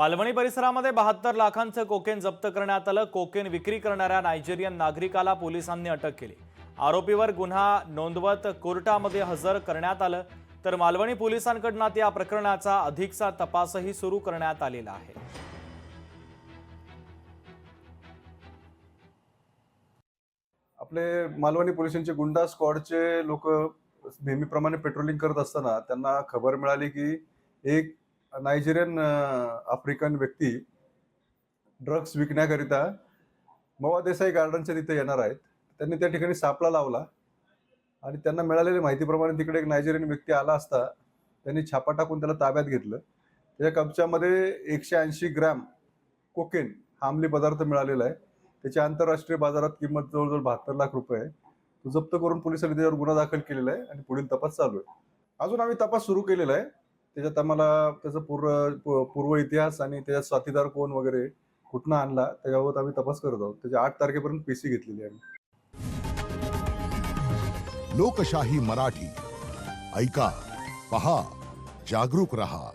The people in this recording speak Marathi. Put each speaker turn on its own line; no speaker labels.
मालवणी परिसरामध्ये 72 लाखांचं कोकेन जप्त करण्यात आलं। कोकेन विक्री करणाऱ्या नायजेरियन नागरिकाला पोलिसांनी अटक केली। आरोपीवर गुन्हा नोंदवत कोर्टामध्ये हजर करण्यात आलं। तर मालवणी पोलिसांकडून या प्रकरणाचा अधिकचा तपासही सुरू करण्यात आलेला आहे।
आपले मालवणी पोलिसांचे गुंडा स्क्वॉडचे लोक नेहमीप्रमाणे पेट्रोलिंग करत असताना त्यांना खबर मिळाली की एक नायजेरियन आफ्रिकन व्यक्ती ड्रग्स विकण्याकरिता मवा देसाई गार्डनच्या तिथे येणार आहेत। त्यांनी त्या ठिकाणी सापळा लावला आणि त्यांना मिळालेल्या माहितीप्रमाणे तिकडे एक नायजेरियन व्यक्ती आला असता त्यांनी छापा टाकून त्याला ताब्यात घेतलं। त्याच्या कब्जामध्ये 180 ग्रॅम कोकेन हा अंमली पदार्थ मिळालेला आहे। त्याची आंतरराष्ट्रीय बाजारात किंमत जवळजवळ 72 लाख रुपये आहे। तो जप्त करून पोलिसांनी त्याच्यावर गुन्हा दाखल केलेला आहे आणि पुढील तपास चालू आहे। अजून आम्ही तपास सुरू केलेला आहे। त्याच्यात आम्हाला त्याचा पूर्व इतिहास आणि त्याचा साथीदार कोण वगैरे कुठनं आणला त्याच्याबाबत आम्ही तपास करत आहोत। त्याच्या 8 तारखेपर्यंत पीसी घेतलेली आहे।
लोकशाही मराठी ऐका, पहा, जागरूक रहा।